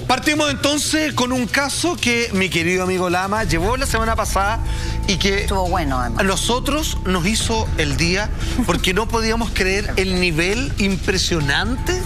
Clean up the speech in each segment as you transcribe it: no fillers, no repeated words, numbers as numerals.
Partimos entonces con un caso que mi querido amigo Lama llevó la semana pasada y que estuvo bueno, además. A nosotros nos hizo el día porque no podíamos creer el nivel impresionante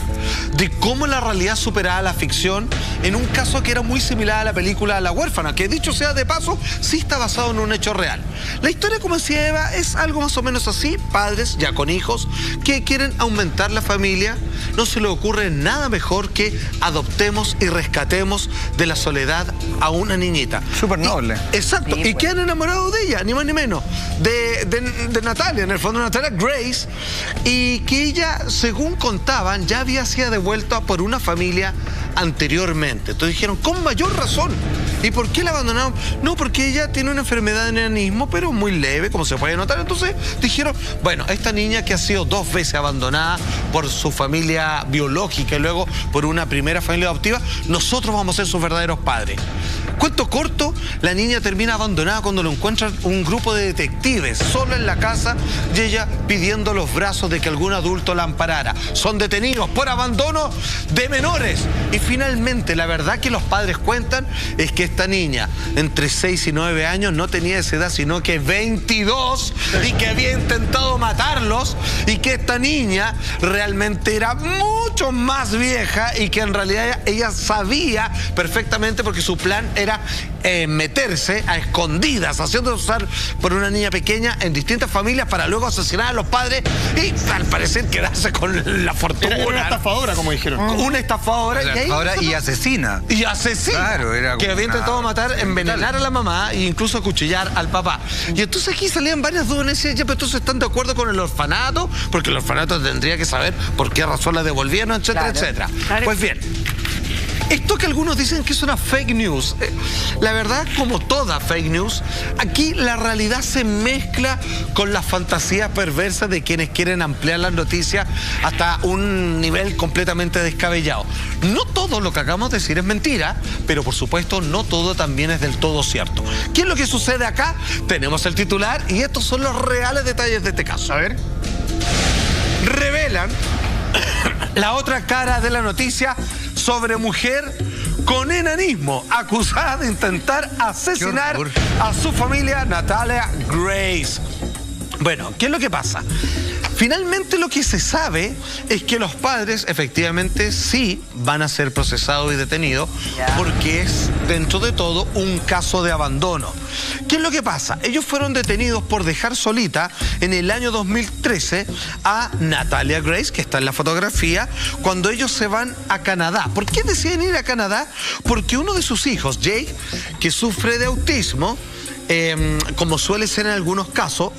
de cómo la realidad superaba la ficción en un caso que era muy similar a la película La Huérfana, que dicho sea de paso, sí está basado en un hecho real. La historia, como decía Eva, es algo más o menos así: padres ya con hijos que quieren aumentar la familia, no se le ocurre nada mejor que adoptemos y rescatemos de la soledad a una niñita. Súper noble. Exacto, Sí, y pues. quedan enamorados de ella, ni más ni menos, de Natalia, en el fondo Natalia Grace, y que ella, según contaban, ya había sido devuelta por una familia anteriormente. Entonces dijeron, con mayor razón. ¿Y por qué la abandonaron? No, porque ella tiene una enfermedad de enanismo, pero muy leve, como se puede notar. Entonces dijeron, bueno, esta niña que ha sido 2 veces abandonada por su familia biológica y luego por una primera familia adoptiva, nosotros vamos a ser sus verdaderos padres. Cuento corto, la niña termina abandonada cuando lo encuentran un grupo de detectives sola en la casa y ella pidiendo los brazos de que algún adulto la amparara. Son detenidos por abandono de menores. Y finalmente, la verdad que los padres cuentan es que esta niña, entre 6 y 9 años, no tenía esa edad, sino que 22, y que había intentado matarlos, y que esta niña realmente era mucho más vieja y que en realidad ella sabía perfectamente, porque su plan era meterse a escondidas, haciendo usar por una niña pequeña en distintas familias para luego asesinar a los padres y al parecer quedarse con la fortuna. Era una estafadora, como dijeron. Una estafadora. Y asesina. Y asesina. Claro, era que había intentado matar, envenenar a la mamá e incluso acuchillar al papá. Y entonces aquí salían varias dudas. Decían, ya, pero entonces están de acuerdo con el orfanato, porque el orfanato tendría que saber por qué razón la devolvieron, etcétera, Claro. etcétera. Claro. Pues bien, esto que algunos dicen que es una fake news, la verdad, como toda fake news, aquí la realidad se mezcla con las fantasías perversas de quienes quieren ampliar las noticias hasta un nivel completamente descabellado. No todo lo que acabamos de decir es mentira, pero por supuesto no todo también es del todo cierto. ¿Qué es lo que sucede acá? Tenemos el titular y estos son los reales detalles de este caso. A ver. Revelan la otra cara de la noticia sobre mujer con enanismo acusada de intentar asesinar a su familia, Natalia Grace. Bueno, ¿qué es lo que pasa? Finalmente lo que se sabe es que los padres efectivamente sí van a ser procesados y detenidos porque es dentro de todo un caso de abandono. ¿Qué es lo que pasa? Ellos fueron detenidos por dejar solita en el año 2013 a Natalia Grace, que está en la fotografía, cuando ellos se van a Canadá. ¿Por qué deciden ir a Canadá? Porque uno de sus hijos, Jake, que sufre de autismo, como suele ser en algunos casos,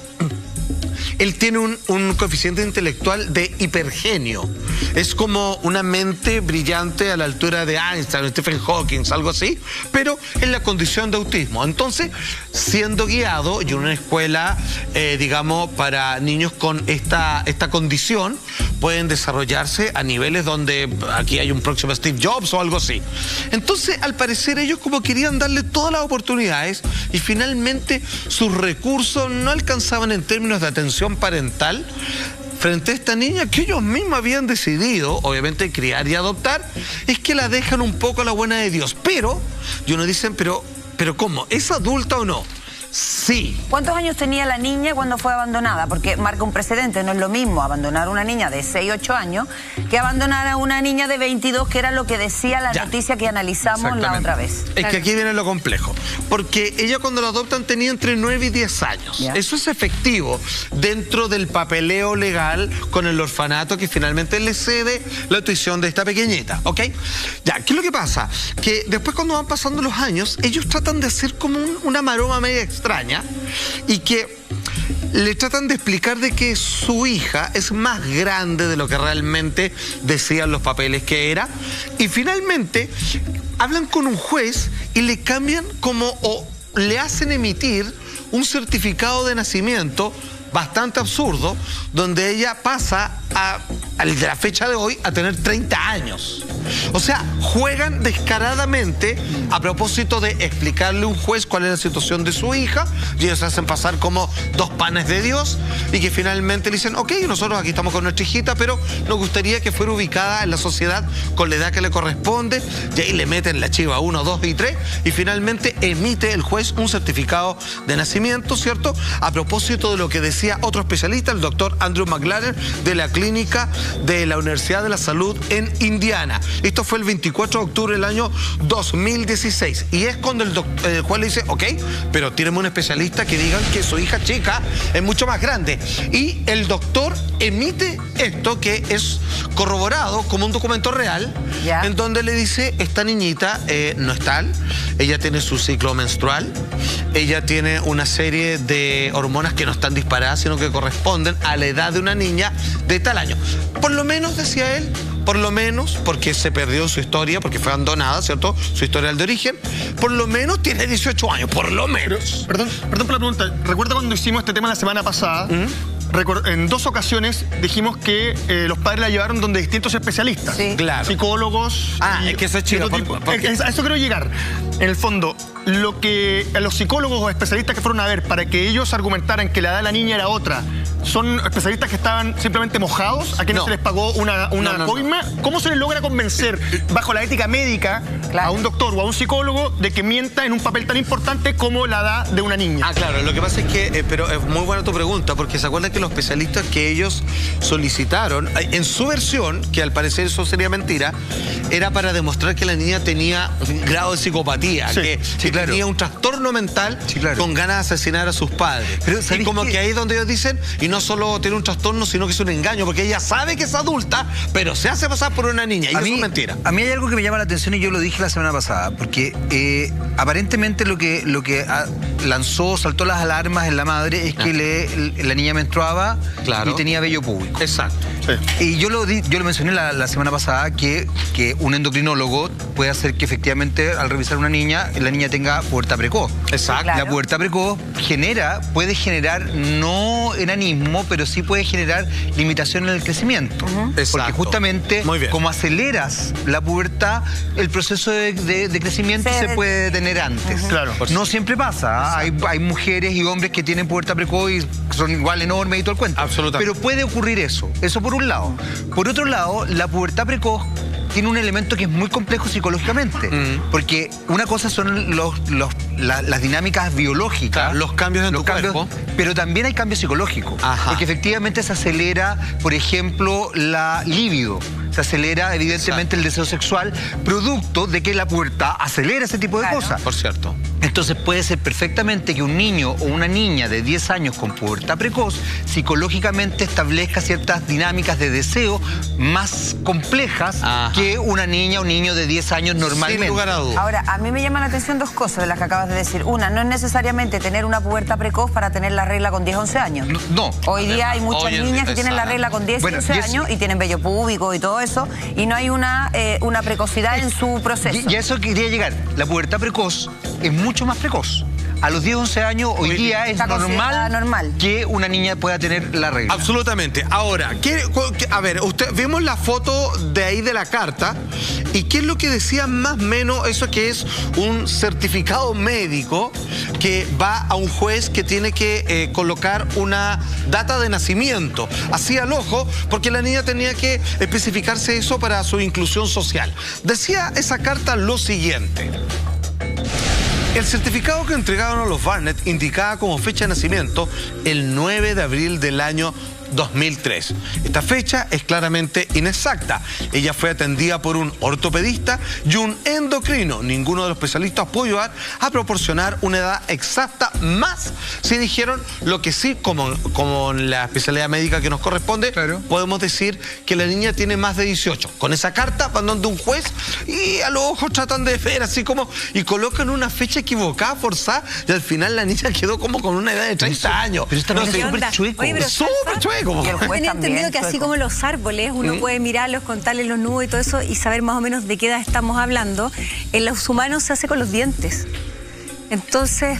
él tiene un coeficiente intelectual de hipergenio. Es como una mente brillante a la altura de Einstein, Stephen Hawking, algo así, pero en la condición de autismo. Entonces, siendo guiado y en una escuela, digamos, para niños con esta condición, pueden desarrollarse a niveles donde aquí hay un próximo Steve Jobs o algo así. Entonces, al parecer, ellos como querían darle todas las oportunidades y finalmente sus recursos no alcanzaban en términos de atención parental frente a esta niña que ellos mismos habían decidido, obviamente, criar y adoptar, es que la dejan un poco a la buena de Dios. Pero, y uno dicen, pero ¿cómo? ¿Es adulta o no? Sí. ¿Cuántos años tenía la niña cuando fue abandonada? Porque marca un precedente, no es lo mismo abandonar a una niña de 6, 8 años que abandonar a una niña de 22, que era lo que decía la noticia que analizamos la otra vez. Es que aquí viene lo complejo, porque ella cuando la adoptan tenía entre 9 y 10 años. Eso es efectivo dentro del papeleo legal con el orfanato que finalmente le cede la tuición de esta pequeñita, ¿ok? Ya, ¿qué es lo que pasa? Que después cuando van pasando los años, ellos tratan de hacer como una maroma media extraña y que le tratan de explicar de que su hija es más grande de lo que realmente decían los papeles que era, y finalmente hablan con un juez y le cambian o le hacen emitir un certificado de nacimiento bastante absurdo, donde ella pasa de la fecha de hoy a tener 30 años. O sea, juegan descaradamente a propósito de explicarle a un juez cuál es la situación de su hija, y ellos se hacen pasar como dos panes de Dios, y que finalmente le dicen, ok, nosotros aquí estamos con nuestra hijita, pero nos gustaría que fuera ubicada en la sociedad con la edad que le corresponde, y ahí le meten la chiva 1, 2 y 3, y finalmente emite el juez un certificado de nacimiento, ¿cierto? A propósito de lo que decía otro especialista, el doctor Andrew McLaren, de la clínica de la Universidad de la Salud en Indiana. Esto fue el 24 de octubre del año 2016. Y es cuando el juez le dice, ok, pero tíreme un especialista que digan que su hija chica es mucho más grande. Y el doctor emite esto, que es corroborado como un documento real, en donde le dice, esta niñita no es tal, ella tiene su ciclo menstrual, ella tiene una serie de hormonas que no están disparadas, sino que corresponden a la edad de una niña de tal año. Por lo menos, decía él, por lo menos, porque se perdió su historia, porque fue abandonada, ¿cierto? Su historial de origen, por lo menos tiene 18 años, por lo menos. Perdón por la pregunta. ¿Recuerda cuando hicimos este tema la semana pasada? En 2 ocasiones dijimos que los padres la llevaron donde distintos especialistas. Sí. Claro. Psicólogos. Es que eso es chido. A eso quiero llegar. En el fondo, lo que a los psicólogos o especialistas que fueron a ver para que ellos argumentaran que la edad de la niña era otra, ¿son especialistas que estaban simplemente mojados? ¿A quienes se les pagó una coima? ¿Cómo se les logra convencer, bajo la ética médica, a un doctor o a un psicólogo de que mienta en un papel tan importante como la edad de una niña? Claro, lo que pasa es que, pero es muy buena tu pregunta, porque se acuerdan que los especialistas que ellos solicitaron, en su versión, que al parecer eso sería mentira, era para demostrar que la niña tenía un grado de psicopatía, que tenía un trastorno mental con ganas de asesinar a sus padres. Pero, y como que ahí es donde ellos dicen, y no solo tiene un trastorno, sino que es un engaño, porque ella sabe que es adulta, pero se hace pasar por una niña, y eso es mentira. A mí hay algo que me llama la atención, y yo lo dije la semana pasada, porque aparentemente lo que saltó las alarmas en la madre es que la niña menstruaba y tenía vello púbico. Exacto. Sí. Y yo lo mencioné la semana pasada, que un endocrinólogo puede hacer que efectivamente al revisar una niña, la niña tenga pubertad precoz. Exacto. La pubertad precoz puede generar no enanismo, pero sí puede generar limitación en el crecimiento. Porque justamente como aceleras la pubertad, el proceso de crecimiento se puede detener antes. Claro. No siempre pasa. Hay mujeres y hombres que tienen pubertad precoz y son igual enormes y todo el cuento. Absolutamente. Pero puede ocurrir eso por un lado. Por otro lado, la pubertad precoz tiene un elemento que es muy complejo psicológicamente, porque una cosa son las dinámicas biológicas, los cambios en tu cuerpo, pero también hay cambios psicológicos, porque efectivamente se acelera, por ejemplo, la libido, se acelera evidentemente el deseo sexual, producto de que la pubertad acelera ese tipo de cosas. Por cierto. Entonces puede ser perfectamente que un niño o una niña de 10 años con pubertad precoz psicológicamente establezca ciertas dinámicas de deseo más complejas que una niña o niño de 10 años normalmente. Sin lugar a dudas. Ahora, a mí me llama la atención 2 cosas de las que acabas de decir. Una, no es necesariamente tener una pubertad precoz para tener la regla con 10, 11 años. No. Hoy día hay muchas niñas que tienen la regla con 10 y 11 años y tienen vello púbico y todo eso, y no hay una precocidad en su proceso. Y a eso quería llegar. La pubertad precoz es mucho más precoz. A los 10, 11 años, hoy día es normal que una niña pueda tener la regla. Absolutamente. Ahora, a ver, vemos la foto de ahí de la carta, y ¿qué es lo que decía más o menos eso, que es un certificado médico que va a un juez que tiene que colocar una data de nacimiento, así al ojo, porque la niña tenía que especificarse eso para su inclusión social? Decía esa carta lo siguiente: el certificado que entregaron a los Barnett indicaba como fecha de nacimiento el 9 de abril del año 2003. Esta fecha es claramente inexacta. Ella fue atendida por un ortopedista y un endocrino. Ninguno de los especialistas pudo ayudar a proporcionar una edad exacta, más si dijeron lo que sí, como la especialidad médica que nos corresponde, podemos decir que la niña tiene más de 18. Con esa carta van donde un juez y a los ojos tratan de ver así como, y colocan una fecha equivocada, forzada, y al final la niña quedó como con una edad de 30 años. Pero esta es súper chueco. Súper chueco. Tenía entendido que así como los árboles, uno puede mirarlos, contarles los nudos y todo eso y saber más o menos de qué edad estamos hablando. En los humanos se hace con los dientes. Entonces,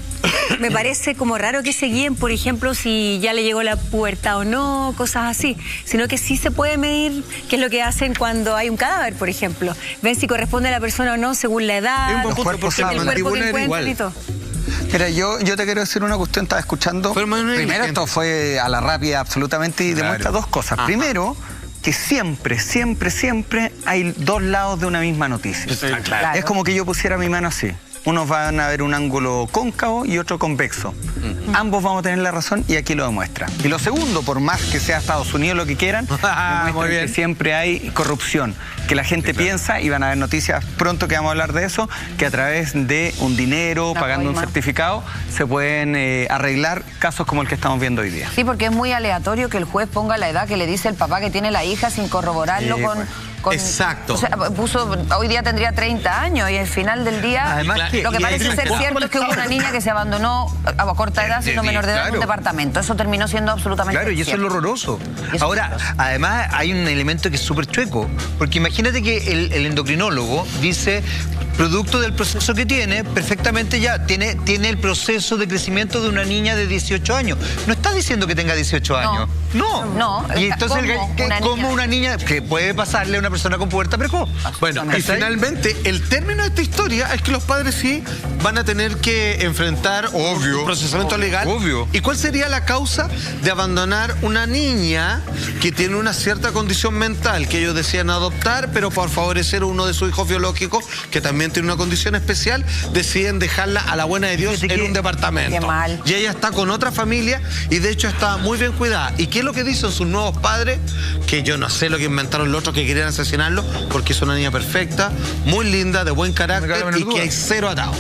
me parece como raro que se guíen, por ejemplo, si ya le llegó la pubertad o no, cosas así, sino que sí se puede medir qué es lo que hacen cuando hay un cadáver, por ejemplo. Ven si corresponde a la persona o no según la edad, el cuerpo que encuentran y todo. Mira, yo te quiero decir una cuestión, estaba escuchando. Primero, esto fue a la rápida absolutamente y demuestra dos cosas. Ajá. Primero, que siempre hay dos lados de una misma noticia. Claro. Es como que yo pusiera mi mano así. Unos van a ver un ángulo cóncavo y otro convexo. Ambos vamos a tener la razón y aquí lo demuestra. Y lo segundo, por más que sea Estados Unidos lo que quieran, demuestra que siempre hay corrupción. Que la gente piensa, y van a haber noticias pronto que vamos a hablar de eso, que a través de un dinero, pagando un certificado, se pueden arreglar casos como el que estamos viendo hoy día. Sí, porque es muy aleatorio que el juez ponga la edad que le dice el papá que tiene la hija sin corroborarlo Exacto. O sea, hoy día tendría 30 años y al final del día, además, lo que parece ser cierto es que hubo una niña que se abandonó a corta edad, siendo menor de edad, en un departamento. Eso terminó siendo absolutamente cierto. Y eso es lo horroroso. Ahora, además hay un elemento que es súper chueco, porque imagínate que el endocrinólogo dice, producto del proceso que tiene, perfectamente ya tiene el proceso de crecimiento de una niña de 18 años. No está diciendo que tenga 18 años. No. Y entonces, ¿cómo una niña que puede pasarle a una persona con pubertad precoz? Bueno, y finalmente, el término de esta historia es que los padres sí van a tener que enfrentar un procesamiento legal. ¿Y cuál sería la causa de abandonar una niña que tiene una cierta condición mental que ellos decían adoptar, pero por favorecer uno de sus hijos biológicos que también tiene una condición especial, deciden dejarla a la buena de Dios en un departamento? Qué mal. Y ella está con otra familia y de hecho está muy bien cuidada. ¿Y qué es lo que dicen sus nuevos padres? Que yo no sé lo que inventaron los otros que querían asesinarlo, porque es una niña perfecta, muy linda, de buen carácter y que hay cero atado.